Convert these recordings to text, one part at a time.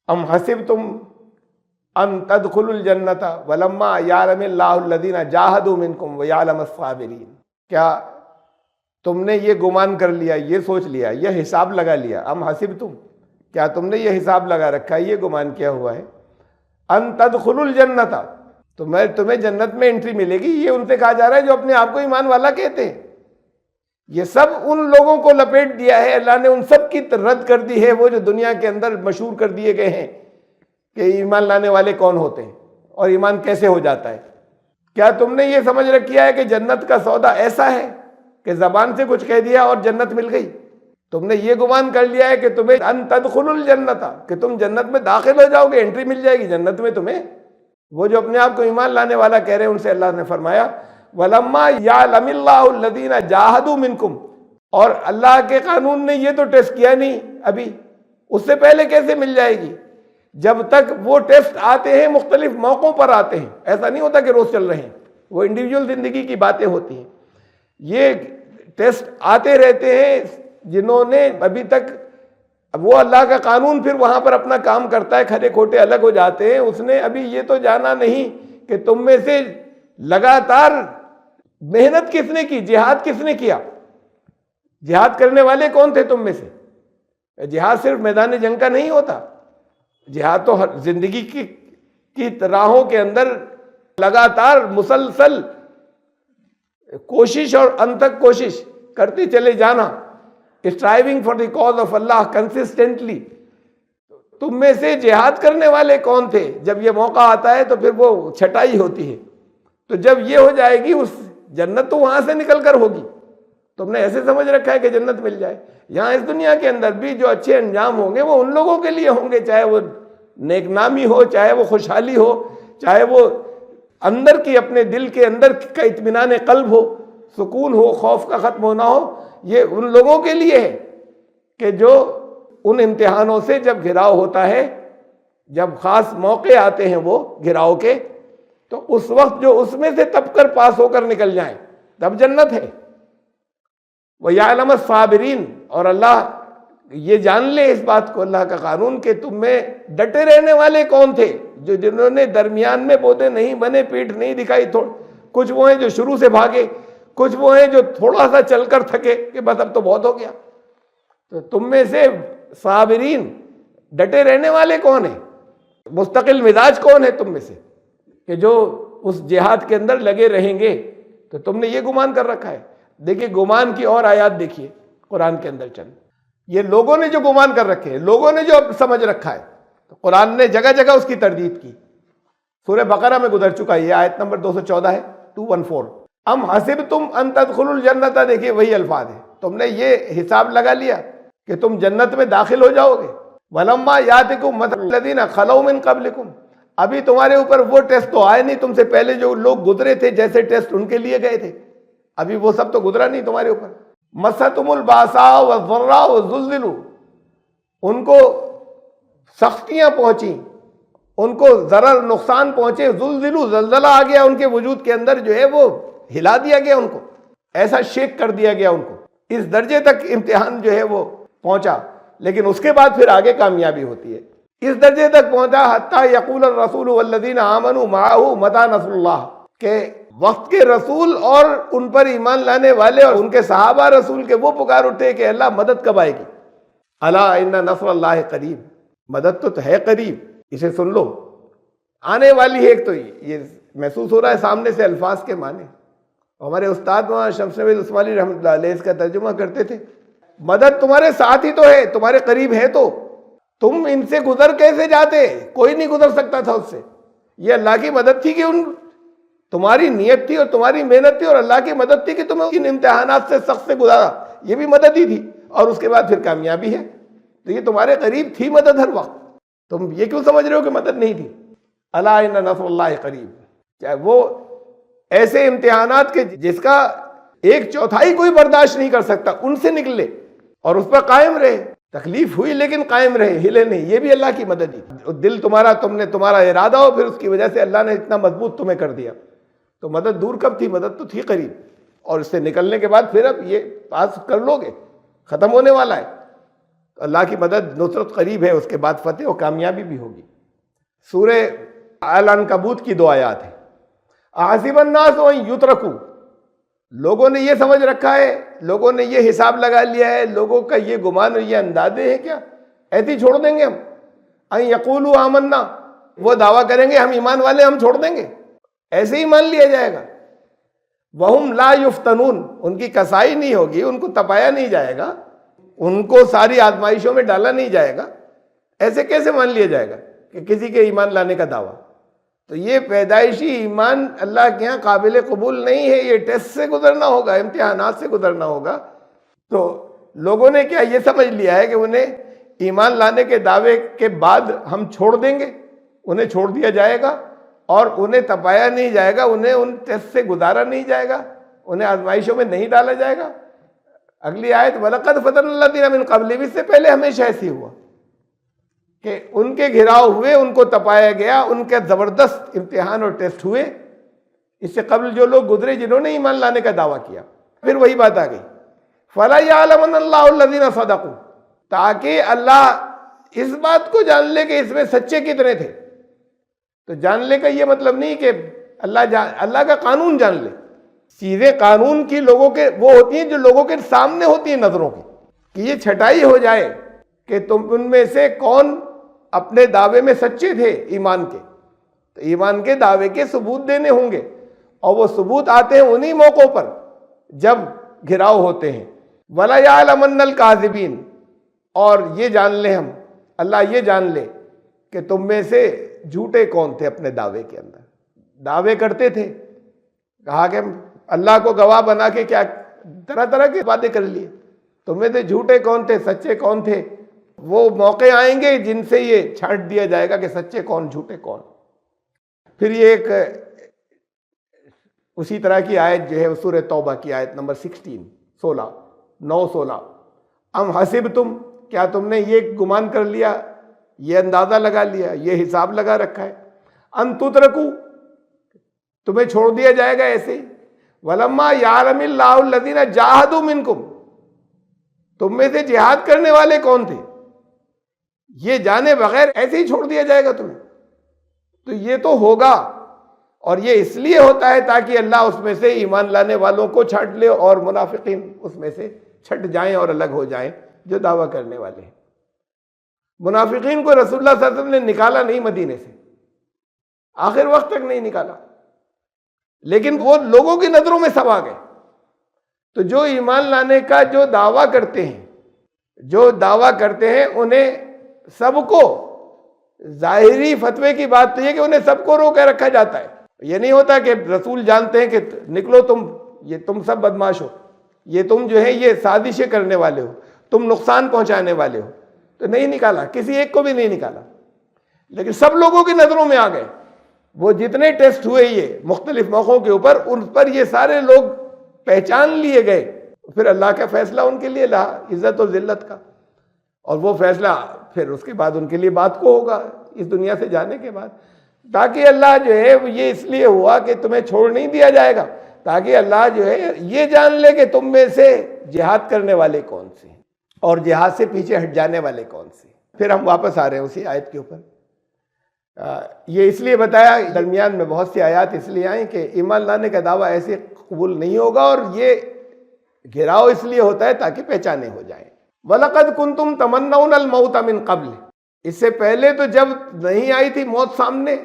ام حسبتم ان تدخلوا الجنۃ ولما یعلم اللہ الذین جاہدوا منکم ویعلم الصابرین، کیا تم نے یہ گمان کر لیا، یہ سوچ لیا، یہ حساب لگا لیا، ام حسبتم، کیا تم نے یہ حساب لگا رکھا ہے، یہ گمان کیا ہوا ہے، ان تدخلوا الجنۃ، تمہیں جنت میں انٹری ملے گی، یہ ان سے کہا جا رہا ہے جو اپنے آپ کو ایمان والا کہتے ہیں۔ یہ سب ان لوگوں کو لپیٹ دیا ہے، اللہ نے ان سب کی رد کر دی ہے، وہ جو دنیا کے اندر مشہور کر دیے گئے ہیں کہ ایمان لانے والے کون ہوتے ہیں اور ایمان کیسے ہو جاتا ہے۔ کیا تم نے یہ سمجھ رکھا ہے کہ جنت کا سودا ایسا ہے کہ زبان سے کچھ کہہ دیا اور جنت مل گئی؟ تم نے یہ گمان کر لیا ہے کہ تمہیں ان تدخلوا الجنۃ، کہ تم جنت میں داخل ہو جاؤ گے، انٹری مل جائے گی جنت میں تمہیں۔ وہ جو اپنے آپ کو ایمان لانے والا کہہ رہے ہیں ان سے اللہ نے فرمایا وَلَمَّا يَعْلَمِ اللَّهُ الَّذِينَ جَاهَدُوا مِنْكُمْ، اور اللہ کے قانون نے یہ تو ٹیسٹ کیا نہیں ابھی، اس سے پہلے کیسے مل جائے گی؟ جب تک وہ ٹیسٹ آتے ہیں مختلف موقعوں پر آتے ہیں، ایسا نہیں ہوتا کہ روز چل رہے ہیں، وہ انڈیویجول زندگی کی باتیں ہوتی ہیں۔ یہ ٹیسٹ آتے رہتے ہیں جنہوں نے ابھی تک، وہ اللہ کا قانون پھر وہاں پر اپنا کام کرتا ہے، کھرے کھوٹے الگ ہو جاتے ہیں۔ اس نے ابھی یہ تو جانا نہیں کہ تم میں سے لگاتار محنت کس نے کی، جہاد کس نے کیا، جہاد کرنے والے کون تھے تم میں سے۔ جہاد صرف میدان جنگ کا نہیں ہوتا، جہاد تو ہر زندگی کی راہوں کے اندر لگاتار مسلسل کوشش اور انت تک کوشش کرتے چلے جانا، striving for the cause of Allah consistently. تم میں سے جہاد کرنے والے کون تھے؟ جب یہ موقع آتا ہے تو پھر وہ چھٹائی ہوتی ہے، تو جب یہ ہو جائے گی اس جنت تو وہاں سے نکل کر ہوگی۔ تم نے ایسے سمجھ رکھا ہے کہ جنت مل جائے؟ یہاں اس دنیا کے اندر بھی جو اچھے انجام ہوں گے وہ ان لوگوں کے لیے ہوں گے، چاہے وہ نیک نامی ہو، چاہے وہ خوشحالی ہو، چاہے وہ اندر کی اپنے دل کے اندر کا اطمینان قلب ہو، سکون ہو، خوف کا ختم ہونا ہو۔ یہ ان لوگوں کے لیے ہے کہ جو ان امتحانوں سے جب گھراؤ ہوتا ہے، جب خاص موقع آتے ہیں وہ گھراؤ کے، تو اس وقت جو اس میں سے تپ کر پاس ہو کر نکل جائیں تب جنت ہے۔ وَيَعْلَمَ الصَّابِرِينَ، اور اللہ یہ جان لے اس بات کو، اللہ کا قانون، کہ تم میں ڈٹے رہنے والے کون تھے، جنہوں نے درمیان میں بودے نہیں بنے، پیٹھ نہیں دکھائی۔ کچھ وہ ہیں جو شروع سے بھاگے، کچھ وہ ہیں جو تھوڑا سا چل کر تھکے کہ بس اب تو بہت ہو گیا۔ تو تم میں سے صابرین، ڈٹے رہنے والے کون ہیں، مستقل مزاج کون ہے تم میں سے کہ جو اس جہاد کے اندر لگے رہیں گے؟ تو تم نے یہ گمان کر رکھا ہے۔ دیکھیے گمان کی اور آیات دیکھیے قرآن کے اندر چند، یہ لوگوں نے جو گمان کر رکھے ہیں، لوگوں نے جو سمجھ رکھا ہے، تو قرآن نے جگہ جگہ اس کی تردید کی۔ سورہ بقرہ میں گزر چکا ہے، یہ آیت نمبر 214 ہے، 214۔ ام حسبتم ان تدخلوا الجنۃ، دیکھیے وہی الفاظ ہیں، تم نے یہ حساب لگا لیا کہ تم جنت میں داخل ہو جاؤ گے۔ وَلَمَّا يَأْتِكُم مَثَلُ الَّذِينَ خَلَوْا مِن قَبْلِكُم، ابھی تمہارے اوپر وہ ٹیسٹ تو آئے نہیں، تم سے پہلے جو لوگ گزرے تھے جیسے ٹیسٹ ان کے لیے گئے تھے، ابھی وہ سب تو گزرا نہیں تمہارے اوپر۔ مَسَّتْهُمُ الْبَأْسَاءُ وَالضَّرَّاءُ وَزُلْزِلُوا، ان کو سختیاں پہنچیں، ان کو ضرر نقصان پہنچے، زلزلوا، زلزلہ آ گیا ان کے وجود کے اندر، جو ہے وہ ہلا دیا گیا ان کو، ایسا شیک کر دیا گیا ان کو، اس درجے تک امتحان جو ہے وہ پہنچا۔ لیکن اس کے بعد پھر آگے کامیابی ہوتی ہے، اس درجے تک پہنچا حتیٰ یقول الرسول والذین آمنوا معہ متی نصر اللہ، کہ وقت کے رسول اور ان پر ایمان لانے والے اور ان کے صحابہ رسول کے وہ پکار اٹھے کہ اللہ مدد کب آئے گی؟ الا ان نصر اللہ قریب، مدد تو ہے قریب، اسے سن لو، آنے والی ہے۔ ایک تو یہ محسوس ہو رہا ہے سامنے سے الفاظ کے معنی، ہمارے استاد مولانا شمس نوید عثمانی رحمۃ اللہ علیہ اس کا ترجمہ کرتے تھے، مدد تمہارے ساتھ ہی تو ہے، تمہارے قریب ہے، تو تم ان سے گزر کیسے جاتے؟ کوئی نہیں گزر سکتا تھا اس سے۔ یہ اللہ کی مدد تھی کہ تمہاری نیت تھی اور تمہاری محنت تھی، اور اللہ کی مدد تھی کہ تمہیں ان امتحانات سے سخت سے گزارا، یہ بھی مدد ہی تھی، اور اس کے بعد پھر کامیابی ہے۔ تو یہ تمہارے قریب تھی مدد ہر وقت، تم یہ کیوں سمجھ رہے ہو کہ مدد نہیں تھی؟ الا ان نصر اللہ قریب، چاہے وہ ایسے امتحانات کے جس کا 1/4 کوئی برداشت نہیں کر سکتا، ان سے نکلے اور اس پر قائم رہے، تکلیف ہوئی لیکن قائم رہے، ہلے نہیں، یہ بھی اللہ کی مدد ہی۔ دل تمہارا ارادہ ہو، پھر اس کی وجہ سے اللہ نے اتنا مضبوط تمہیں کر دیا، تو مدد دور کب تھی؟ مدد تو تھی قریب، اور اس سے نکلنے کے بعد پھر اب یہ پاس کر لو گے، ختم ہونے والا ہے۔ اللہ کی مدد نصرت قریب ہے، اس کے بعد فتح و کامیابی بھی ہوگی۔ سورہ العنکبوت کی 2 آیات ہیں۔ احسب الناس ان یترکوا، لوگوں نے یہ سمجھ رکھا ہے، لوگوں نے یہ حساب لگا لیا ہے، لوگوں کا یہ گمان اور یہ اندازے ہیں کیا ایسے ہی چھوڑ دیں گے ہم؟ ان یقولوا آمنا، وہ دعویٰ کریں گے ہم ایمان والے، ہم چھوڑ دیں گے، ایسے ہی مان لیا جائے گا۔ وہم لا یفتنون، ان کی کسائی نہیں ہوگی، ان کو تپایا نہیں جائے گا، ان کو ساری آزمائشوں میں ڈالا نہیں جائے گا، ایسے کیسے مان لیا جائے گا کہ کسی کے ایمان لانے کا دعویٰ؟ تو یہ پیدائشی ایمان اللہ کے ہاں قابل قبول نہیں ہے، یہ ٹیسٹ سے گزرنا ہوگا، امتحانات سے گزرنا ہوگا۔ تو لوگوں نے کیا یہ سمجھ لیا ہے کہ انہیں ایمان لانے کے دعوے کے بعد ہم چھوڑ دیں گے، انہیں چھوڑ دیا جائے گا اور انہیں تپایا نہیں جائے گا، انہیں ان ٹیسٹ سے گزارا نہیں جائے گا، انہیں آزمائشوں میں نہیں ڈالا جائے گا۔ اگلی آیت وَلَقَدْ فَتَنَّا الَّذِينَ مِن قَبْلِهِمْ، اس سے پہلے ہمیشہ ایسی ہوا کہ ان کے گھراؤ ہوئے، ان کو تپایا گیا، ان کے زبردست امتحان اور ٹیسٹ ہوئے۔ اس سے قبل جو لوگ گزرے جنہوں نے ایمان لانے کا دعویٰ کیا، پھر وہی بات آ گئی فَلَا يَعْلَمَنَّ اللَّهُ الَّذِينَ صَدَقُوا، تاکہ اللہ اس بات کو جان لے کہ اس میں سچے کتنے تھے۔ تو جاننے کا یہ مطلب نہیں کہ اللہ کا قانون جان لے، چیزیں قانون کی لوگوں کے وہ ہوتی ہیں جو لوگوں کے سامنے ہوتی ہیں نظروں کی، کہ یہ چھٹائی ہو جائے کہ تم ان میں سے کون اپنے دعوے میں سچے تھے ایمان کے۔ تو ایمان کے دعوے کے ثبوت دینے ہوں گے، اور وہ ثبوت آتے ہیں انہی موقعوں پر جب گھراؤ ہوتے ہیں۔ وَلَا يَعْلَمَنَّ الْكَاذِبِينَ، اور یہ جان لے ہم، اللہ یہ جان لے کہ تم میں سے جھوٹے کون تھے اپنے دعوے کے اندر۔ دعوے کرتے تھے، کہا کہ اللہ کو گواہ بنا کے کیا طرح طرح کی باتیں کر لیے، تم میں سے جھوٹے کون تھے سچے کون تھے۔ وہ موقع آئیں گے جن سے یہ چھانٹ دیا جائے گا کہ سچے کون جھوٹے کون۔ پھر یہ ایک اسی طرح کی آیت جو ہے سورہ توبہ کی آیت نمبر 9-16 ام حسبتم، کیا تم نے یہ گمان کر لیا، یہ اندازہ لگا لیا، یہ حساب لگا رکھا ہے، ان تترکوا، تمہیں چھوڑ دیا جائے گا ایسے ہی۔ ولما یعلم اللہ الذین جاہدوا منکم، تم میں سے جہاد کرنے والے کون تھے، یہ جانے بغیر ایسے ہی چھوڑ دیا جائے گا تمہیں۔ تو یہ تو ہوگا، اور یہ اس لیے ہوتا ہے تاکہ اللہ اس میں سے ایمان لانے والوں کو چھانٹ لے اور منافقین اس میں سے چھٹ جائیں اور الگ ہو جائیں جو دعویٰ کرنے والے ہیں۔ منافقین کو رسول اللہ صلی اللہ علیہ وسلم نے نکالا نہیں مدینے سے، آخر وقت تک نہیں نکالا، لیکن وہ لوگوں کی نظروں میں سب آ گئے۔ تو جو ایمان لانے کا جو دعویٰ کرتے ہیں انہیں سب کو، ظاہری فتوے کی بات تو یہ کہ انہیں سب کو روکے رکھا جاتا ہے۔ یہ نہیں ہوتا کہ رسول جانتے ہیں کہ نکلو تم سب بدماش ہو، یہ تم جو ہے یہ سازشیں کرنے والے ہو، تم نقصان پہنچانے والے ہو، تو نہیں نکالا، کسی ایک کو بھی نہیں نکالا، لیکن سب لوگوں کی نظروں میں آ گئے۔ وہ جتنے ٹیسٹ ہوئے یہ مختلف موقعوں کے اوپر، ان پر یہ سارے لوگ پہچان لیے گئے۔ پھر اللہ کا فیصلہ ان کے لیے رہا عزت و ذلت کا، اور وہ فیصلہ پھر اس کے بعد ان کے لیے بات کو ہوگا اس دنیا سے جانے کے بعد۔ تاکہ اللہ جو ہے یہ اس لیے ہوا کہ تمہیں چھوڑ نہیں دیا جائے گا، تاکہ اللہ جو ہے یہ جان لے کہ تم میں سے جہاد کرنے والے کون سے ہیں اور جہاد سے پیچھے ہٹ جانے والے کون سے۔ پھر ہم واپس آ رہے ہیں اسی آیت کے اوپر۔ یہ اس لیے بتایا، درمیان میں بہت سی آیات اس لیے آئیں کہ ایمان لانے کا دعویٰ ایسے قبول نہیں ہوگا، اور یہ گھراؤ اس لیے ہوتا ہے تاکہ پہچانے ہو جائیں۔ وَلَقَدْ كُنْتُمْ تَمَنَّوْنَ الْمَوْتَ مِنْ قَبْلِ، اس سے پہلے تو جب نہیں آئی تھی موت سامنے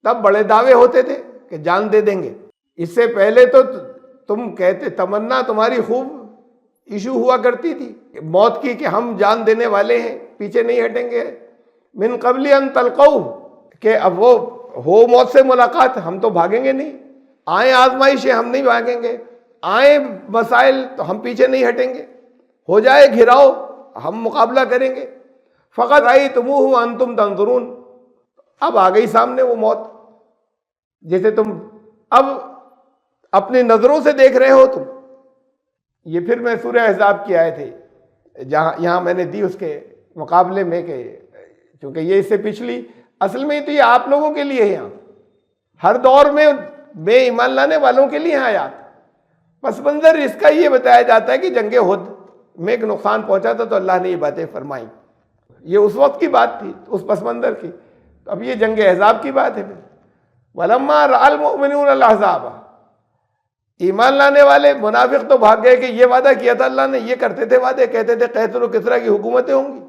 تب بڑے دعوے ہوتے تھے کہ جان دے دیں گے۔ اس سے پہلے تو تم کہتے، تمنا تمہاری خوب ایشو ہوا کرتی تھی موت کی کہ ہم جان دینے والے ہیں، پیچھے نہیں ہٹیں گے۔ من قبل ان تلقوا، کہ اب وہ ہو موت سے ملاقات ہم تو بھاگیں گے نہیں، آئیں آزمائشیں ہم نہیں بھاگیں گے، آئیں مسائل تو ہم پیچھے نہیں ہٹیں گے، ہو جائے گھراؤ ہم مقابلہ کریں گے۔ فقط رأیتموہ وانتم تنظرون، اب آ گئی سامنے وہ موت جیسے تم اب اپنی نظروں سے دیکھ رہے ہو تم۔ یہ پھر میں سورہ احزاب کی آیت ہے جہاں یہاں میں نے دی اس کے مقابلے میں کہ چونکہ یہ اس سے پچھلی، اصل میں تو یہ آپ لوگوں کے لیے ہے، یہاں ہر دور میں بے ایمان لانے والوں کے لیے آیات۔ پس منظر اس کا یہ بتایا جاتا ہے کہ جنگ احد میں ایک نقصان پہنچا تھا تو اللہ نے یہ باتیں فرمائیں۔ یہ اس وقت کی بات تھی، اس پس منظر کی. اب یہ جنگ احزاب کی بات ہے. وَلَمَّا رَأَى الْمُؤْمِنُونَ الْأَحْزَابَ، ایمان لانے والے منافق تو بھاگ گئے کہ یہ وعدہ کیا تھا اللہ نے، یہ کرتے تھے وعدے، کہتے تھے قیصر و کسریٰ کی حکومتیں ہوں گی،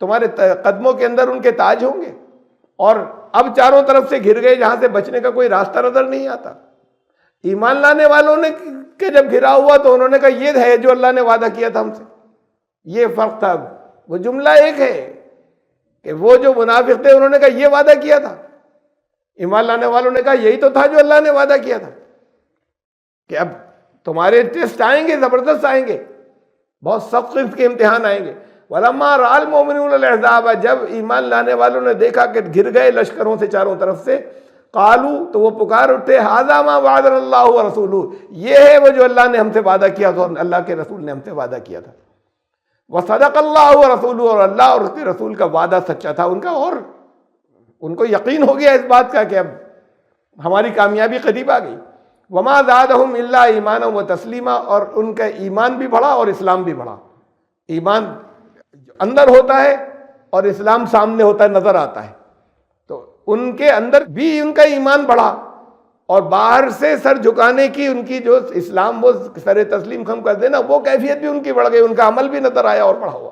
تمہارے قدموں کے اندر ان کے تاج ہوں گے، اور اب چاروں طرف سے گھر گئے جہاں سے بچنے کا کوئی راستہ نظر نہیں آتا. ایمان لانے والوں نے کہ جب گھرا ہوا تو انہوں نے کہا یہ ہے جو اللہ نے وعدہ کیا تھا ہم سے. یہ فرق تھا. وہ جملہ ایک ہے کہ وہ جو منافق تھے انہوں نے کہا یہ وعدہ کیا تھا، ایمان لانے والوں نے کہا یہی تو تھا جو اللہ نے وعدہ کیا تھا، کہ اب تمہارے ٹیسٹ آئیں گے، زبردست آئیں گے، بہت سخت قسم کے امتحان آئیں گے. وَلَمَّا رَأَى الْمُؤْمِنُونَ الْأَحْزَابَ، جب ایمان لانے والوں نے دیکھا کہ گھر گئے لشکروں سے چاروں طرف سے، قالوا، تو وہ پکار اٹھے، هَذَا مَا وَعَدَنَا اللَّهُ وَرَسُولُهُ، یہ ہے وہ جو اللہ نے ہم سے وعدہ کیا تھا اور اللہ کے رسول نے ہم سے وعدہ کیا تھا. وَصَدَقَ اللَّهُ وَرَسُولُهُ، اور اللہ اور اس کے رسول کا وعدہ سچا تھا ان کا، اور ان کو یقین ہو گیا اس بات کا کہ اب ہماری کامیابی قریب آ گئی. وَمَا زَادَهُمْ إِلَّا إِيمَانًا وَتَسْلِيمًا، اور ان کا ایمان بھی بڑھا اور اسلام بھی بڑھا. ایمان اندر ہوتا ہے اور اسلام سامنے ہوتا ہے، نظر آتا ہے، تو ان کے اندر بھی ان کا ایمان بڑھا، اور باہر سے سر جھکانے کی ان کی جو اسلام وہ سر تسلیم خم کر دینا وہ کیفیت بھی ان کی بڑھ گئی، ان کا عمل بھی نظر آیا اور بڑھا ہوا.